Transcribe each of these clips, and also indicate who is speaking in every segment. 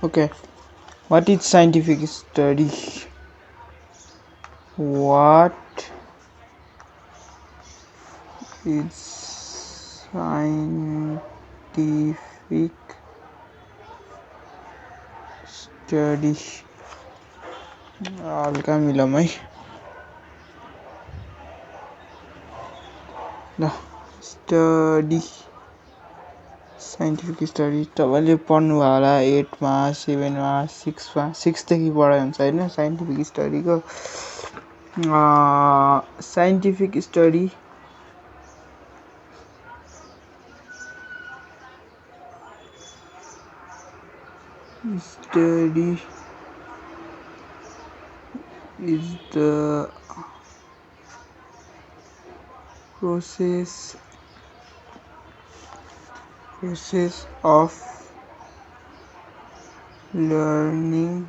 Speaker 1: Okay, what is scientific study? What is scientific study? हल्का मिलाउँ है ल स्टडी साइन्टिफिक स्टडी तपाईँले पढ्नु भयो होला 8 मा 7 मा 6 मा 6 देखि पढाइ हुन्छ हैन साइन्टिफिक स्टडीको scientific study is the process of learning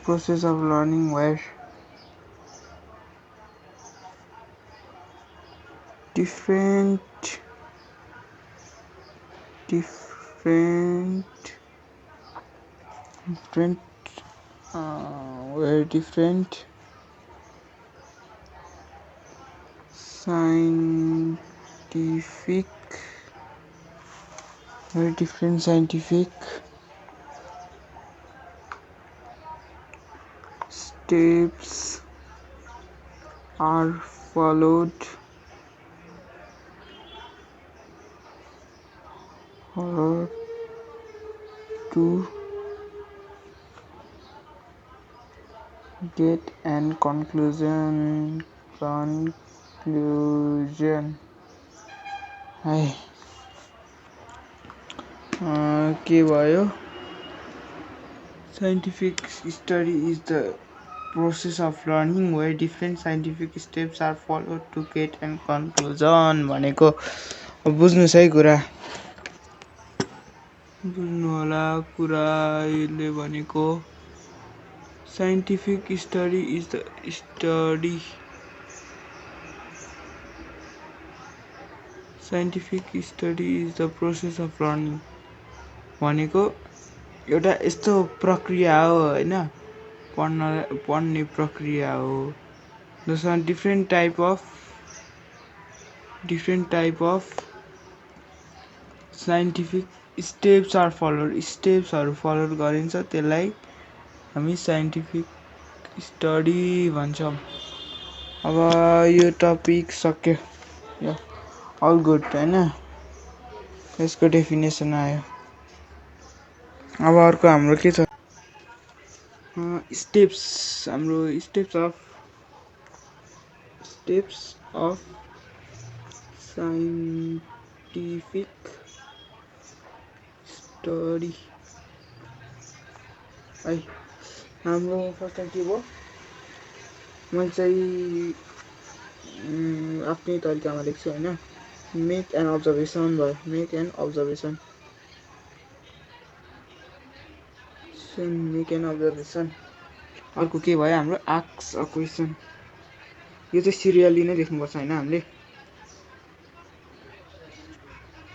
Speaker 1: process of learning where different scientific steps are followed to get an conclusion है के भयो scientific study is the process of learning where different scientific steps are followed to get an conclusion भनेको बुझ्नुस् है कुरा बुझ्नु होला कुरा यसले भनेको scientific study is the process of learning भनेको एउटा यस्तो प्रक्रिया हो हैन पढ्ने प्रक्रिया हो जसमा different type of scientific steps are followed स्टेप्सहरु फलो गरिन्छ त्यसलाई हामी साइन्टिफिक स्टडी भन्छौं अब यो टपिक सक्यो यो अल गुड हैन यसको डेफिनेसन आयो अब अर्को हाम्रो के छ स्टेप्स हाम्रो स्टेप्स अफ साइन्टिफिक स्टडी है हाम्रो फर्स्ट के भयो म चाहिँ आफ्नै तरिकामा लेख्छु हैन मेक एन अब्जर्भेसन भयो मेक एन अब्जर्भेसन अर्को के भयो हाम्रो आस्क अ क्वेशन यो चाहिँ सिरियली नै लेख्नुपर्छ हैन हामीले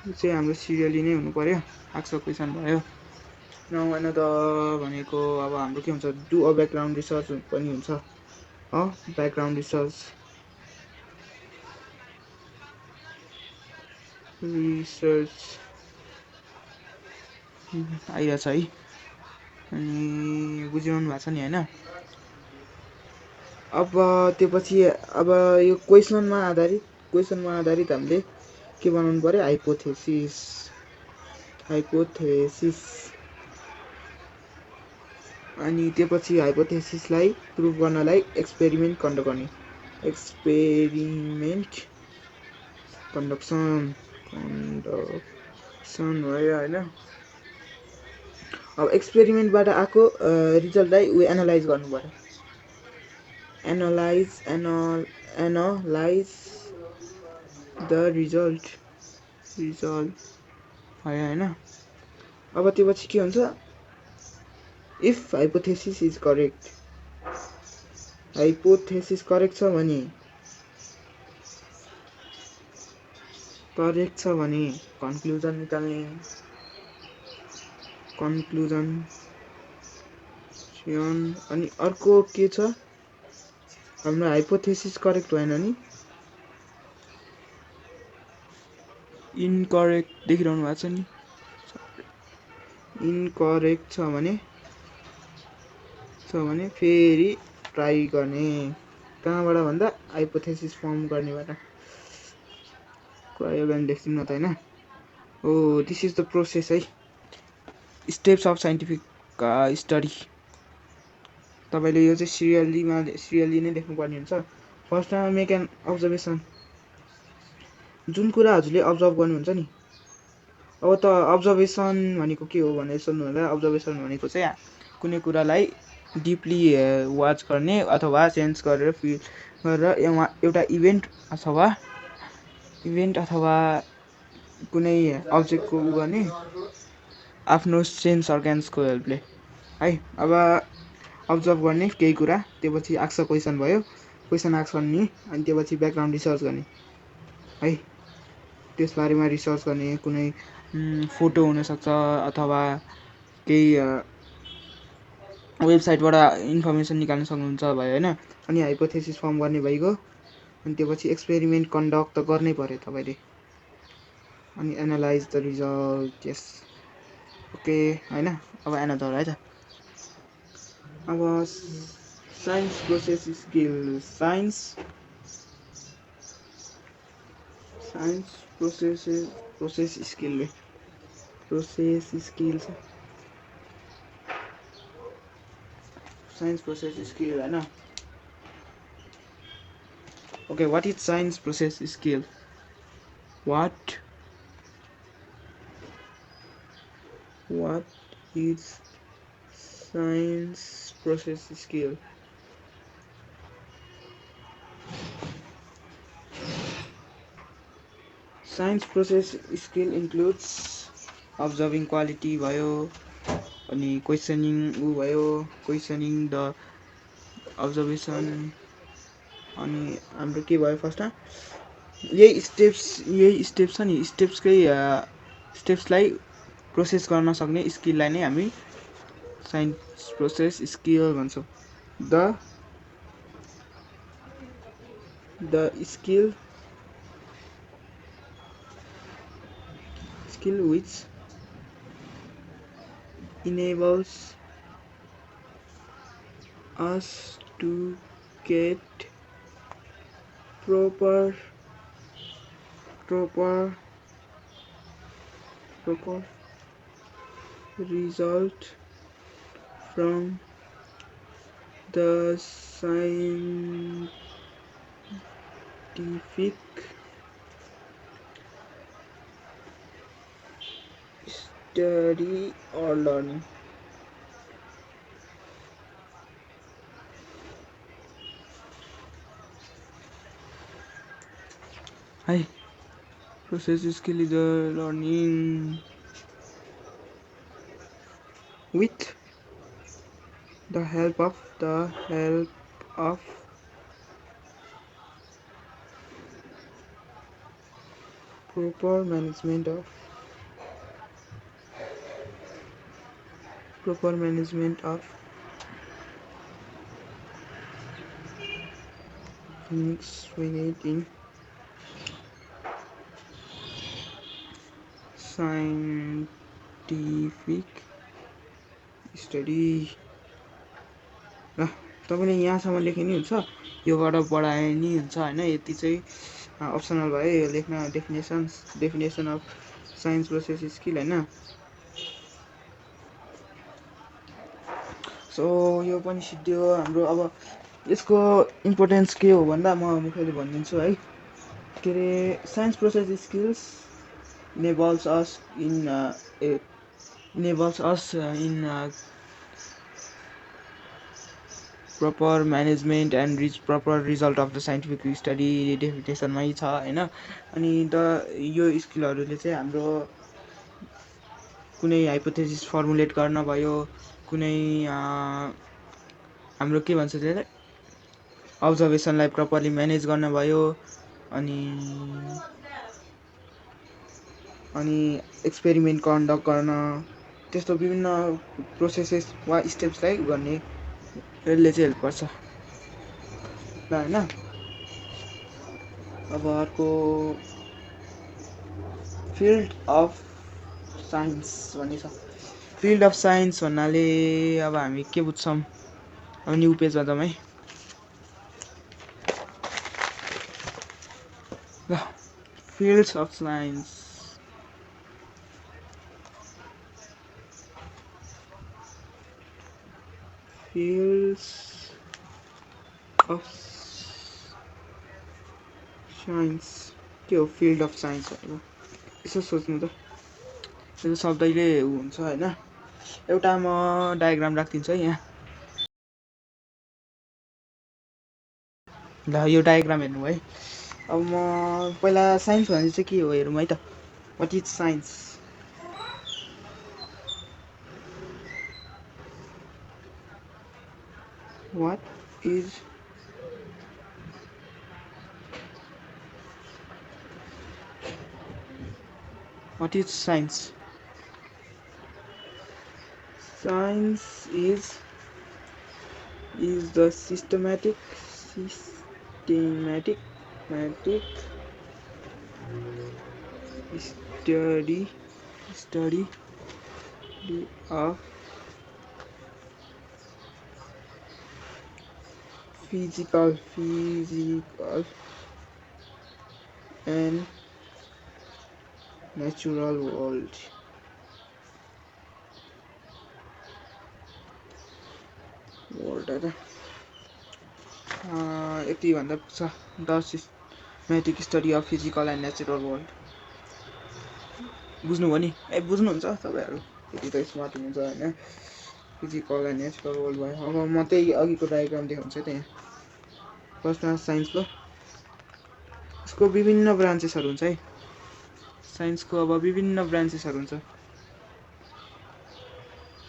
Speaker 1: यो चाहिँ हाम्रो सिरियली नै हुनु पर्यो आस्क अ क्वेशन भयो नाउ अनदर भनेको अब हाम्रो के हुन्छ डु अ ब्याकग्राउन्ड रिसर्च पनि हुन्छ ब्याकग्राउन्ड रिसर्च आइरहेछ है अनि बुझिरहनु भएको छ नि हैन अब त्यसपछि अब यो क्वेशनमा आधारित हामीले के बनाउनु पर्यो हाइपोथेसिस अनि त्यसपछि हाइपोथेसिसलाई प्रुभ गर्नलाई एक्सपेरिमेन्ट कन्डक्सन भयो हैन अब एक्सपेरिमेन्टबाट आको रिजल्टलाई उ एनालाइज गर्नु पर्यो एनालाइज द रिजल्ट भयो हैन अब त्यसपछि के हुन्छ इफ हाइपोथेसिस इज करेक्ट छ भने करेक्ट छ भने कन्क्लुजन निकाल्ने, कन्क्लुजन अनि अर्को के छ हाम्रो हाइपोथेसिस करेक्ट भएन नि, इनकरेक्ट देखिरहनु भएको छ नि, इनकरेक्ट छ भने फेरि ट्राई गर्ने, कहाँबाट भन्दा हाइपोथेसिस फर्म गर्नेबाट। कुरा यो गर्न लेख्छौँ न त होइन। ओ दिस इज द प्रोसेस है, स्टेप्स अफ साइन्टिफिक स्टडी। तपाईँले यो चाहिँ सिरियली नै लेख्नुपर्ने हुन्छ। फर्स्टमा मेक एन अब्जर्भेसन, जुन कुरा हजुरले अब्जर्भ गर्नुहुन्छ नि। अब त अब्जर्भेसन भनेको के हो भनेर सोध्नु होला। अब्जर्भेसन भनेको चाहिँ कुनै कुरालाई डिपली वाच गर्ने अथवा सेन्स गरेर फिल गरेर एउटा इभेन्ट अथवा कुनै अब्जेक्टको उ गर्ने आफ्नो सेन्स अर्गान्सको हेल्पले है। अब अब्जर्भ गर्ने केही कुरा, त्योपछि आएको छ क्वेसन भयो, क्वेसन आएको छ नि, अनि त्योपछि ब्याकग्राउन्ड रिसर्च गर्ने है, त्यसबारेमा रिसर्च गर्ने। कुनै फोटो हुनसक्छ अथवा केही वेबसाइटबाट इन्फर्मेसन निकाल्न सक्नुहुन्छ भयो होइन। अनि हाइपोथेसिस फर्म गर्ने भइगयो, अनि त्योपछि एक्सपेरिमेन्ट कन्डक्ट त गर्नै पर्यो तपाईँले, अनि analyse the result. Yes okay होइन। अब एनादर है त, अब science process skill, science process skill छ, साइन्स प्रोसेस स्किल होइन। Okay, what is science process skill? What is science process skill? Science process skill includes observing quality भयो, अनि questioning भयो, क्वेसनिङ द अब्जर्भेसन, अनि हाम्रो के भयो फर्स्टमा यही स्टेप्स छ नि, स्टेप्सलाई प्रोसेस गर्न सक्ने स्किललाई नै हामी साइन्स प्रोसेस स्किल भन्छौँ। The skill which enables us to get proper result from the scientific study or learning. Hi, process skill is the learning with the help of proper management of Phoenix in scientific study। तपाईँले यहाँसम्म लेखे नि हुन्छ, योबाट बढाए नि हुन्छ होइन। यति चाहिँ अप्सनल भयो, यो लेख्न definition of science process skill होइन। सो यो पनि सिद्धियो हाम्रो। अब यसको इम्पोर्टेन्स के हो भन्दा म मुखले भनिदिन्छु है। के अरे science process skills enables us in proper management and reach proper result of the scientific study डेफिनेसनमै छ होइन। अनि यो स्किलहरूले चाहिँ हाम्रो कुनै हाइपोथेसिस फर्मुलेट गर्न भयो, कुनै हाम्रो के भन्छ त्यसलाई अब्जर्भेसनलाई प्रपरली म्यानेज गर्न भयो, अनि अनि एक्सपेरिमेन्ट कन्डक्ट गर्न त्यस्तो विभिन्न प्रोसेसेस वा स्टेप्सलाई गर्ने यसले चाहिँ हेल्प गर्छ ल होइन। अब अर्को फिल्ड अफ साइन्स भन्ने छ। फिल्ड अफ साइन्स भन्नाले अब हामी के बुझ्छौँ, अब न्यू पेजमा जाउँ है। ल fields of science, fields of science के हो फिल्ड अफ साइन्स भनेको, यसो सोच्नु त, यो शब्दले हुन्छ होइन। एउटा म डायग्राम राखिदिन्छु है यहाँ। ल यो डायग्राम हेर्नु है। अब म पहिला साइन्स भने चाहिँ के हो हेरौँ है त। What is science? What is science? Science is the systematic study of physical and natural world. यति भन्दा पुग्छ। The systematic study of physical and natural world. बुझ्नुभयो नि? बुझ्नुहुन्छ तपाईँहरू, यति त स्मार्ट हुनुहुन्छ होइन। फिजिकल एन्ड नेचुरल वर्ल्ड भयो। अब म त्यही अघिको डायग्राम देखाउँछु है त्यहाँ। फर्स्टमा साइन्सको यसको विभिन्न ब्रान्चेसहरू हुन्छ है। साइन्सको अब विभिन्न ब्रान्चेसहरू हुन्छ।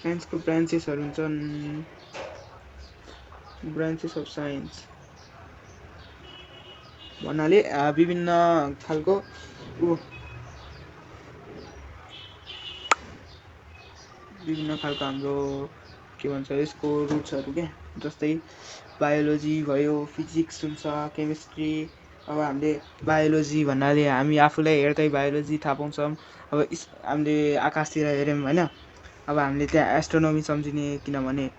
Speaker 1: साइन्सको ब्रान्चेसहरू हुन्छन्। ब्रान्चेस अफ साइन्स भन्नाले विभिन्न खालको हाम्रो के भन्छ यसको रुट्सहरू के, जस्तै बायोलोजी भयो, फिजिक्स हुन्छ, केमिस्ट्री। अब हामीले बायोलोजी भन्नाले हामी आफूलाई हेर्दै बायोलोजी थाहा पाउँछौँ। अब हामीले आकाशतिर हेऱ्यौँ होइन, अब हामीले त्यहाँ एस्ट्रोनोमी सम्झिने, किनभने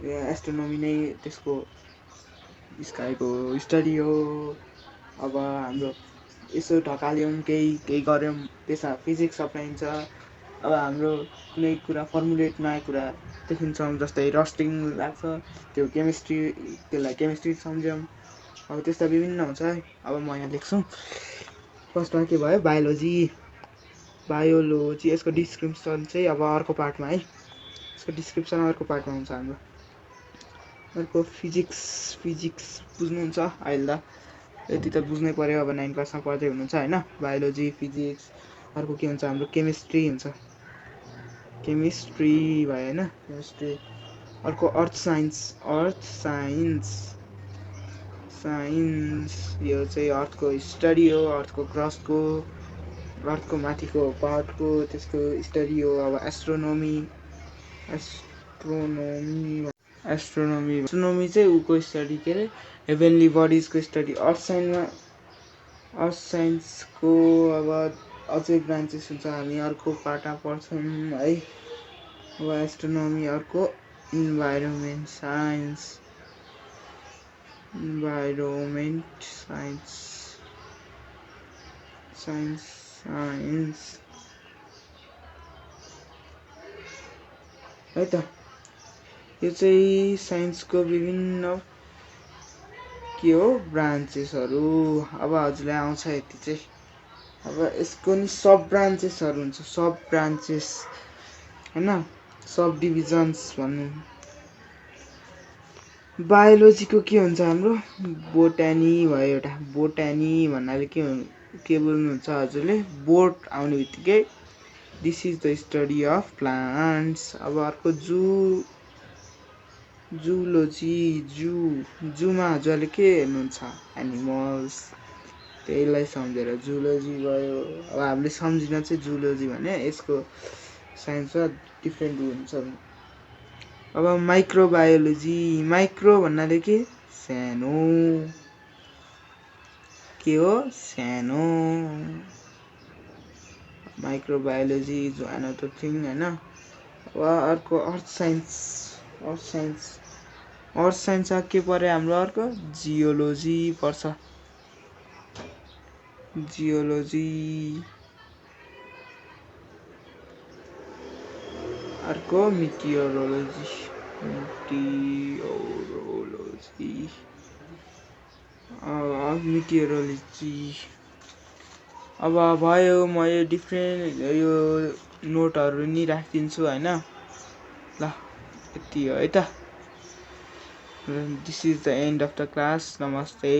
Speaker 1: एस्ट्रोनोमी नै त्यसको स्काईको स्टडी हो। अब हाम्रो यसो ढकाल्यौँ केही गऱ्यौँ त्यसमा फिजिक्स अप्नाइन्छ। अब हाम्रो कुनै कुरा फर्मुलेट नयाँ कुरा देखिन्छौँ, जस्तै रस्टिङ लाग्छ, त्यो केमिस्ट्री, त्यसलाई केमिस्ट्री सम्झ्यौँ। अब त्यस्ता विभिन्न हुन्छ है। अब म यहाँ लेख्छु। फर्स्टमा के भयो, बायोलोजी। यसको डिस्क्रिप्सन चाहिँ अब अर्को पार्टमा है। यसको डिस्क्रिप्सन अर्को पार्टमा हुन्छ हाम्रो। अर्को फिजिक्स बुझ्नुहुन्छ अहिले त, यति त बुझ्नै पर्यो। अब 9 क्लासमा पढ्दै हुनुहुन्छ होइन। Biology, physics. अर्को के हुन्छ हाम्रो, केमिस्ट्री हुन्छ। केमिस्ट्री भयो होइन, केमिस्ट्री। अर्को अर्थ साइन्स यो चाहिँ अर्थको स्टडी हो, अर्थको क्रस्टको, अर्थको माथिको पार्टको, त्यसको स्टडी हो। अब एस्ट्रोनोमी चाहिँ उको स्टडी, के अरे हेभेनली बडिजको स्टडी। अर्थ साइन्सको अब अझै ब्रान्चेस हुन्छ, हामी अर्को पार्टमा पढ्छौँ है। अब एस्ट्रोनोमी अर्को, इन्भाइरोमेन्ट साइन्स है त। यो चाहिँ साइन्सको विभिन्न के हो ब्रान्चेसहरू। अब हजुरलाई आउँछ यति चाहिँ। अब यसको नि सब ब्रान्चेसहरू हुन्छ, सब ब्रान्चेस होइन, सब डिभिजन्स भन्नु। बायोलोजीको के हुन्छ हाम्रो, बोटानी भयो एउटा। बोटानी भन्नाले के बोल्नुहुन्छ हजुरले, बोट आउने बित्तिकै this is the study of plants. अब अर्को जुलोजी, जूमा हजुरले के हेर्नुहुन्छ, एनिमल्स। त्यसलाई सम्झेर जुलोजी भयो। अब हामीले सम्झिन चाहिँ जुलोजी भने यसको साइन्समा डिफ्रेन्ट हुन्छ। अब माइक्रोबायोलोजी, माइक्रो भन्नाले के सानो, के हो सानो। माइक्रोबायोलोजी जो अनदर थिङ होइन। अब अर्को अर्थ साइन्स, अर्थ साइन्स, अर्थ साइन्समा के पर्यो हाम्रो अर्को जियोलोजी पर्छ, जियोलोजी। अर्को मिटियोरोलोजी, मिटियोरोलोजी, मिटियोरोलोजी। अब भयो, म यो डिफ्रेन्ट यो नोटहरू नि राखिदिन्छु होइन। ल यति हो है त। This is the and of the class. नमस्ते।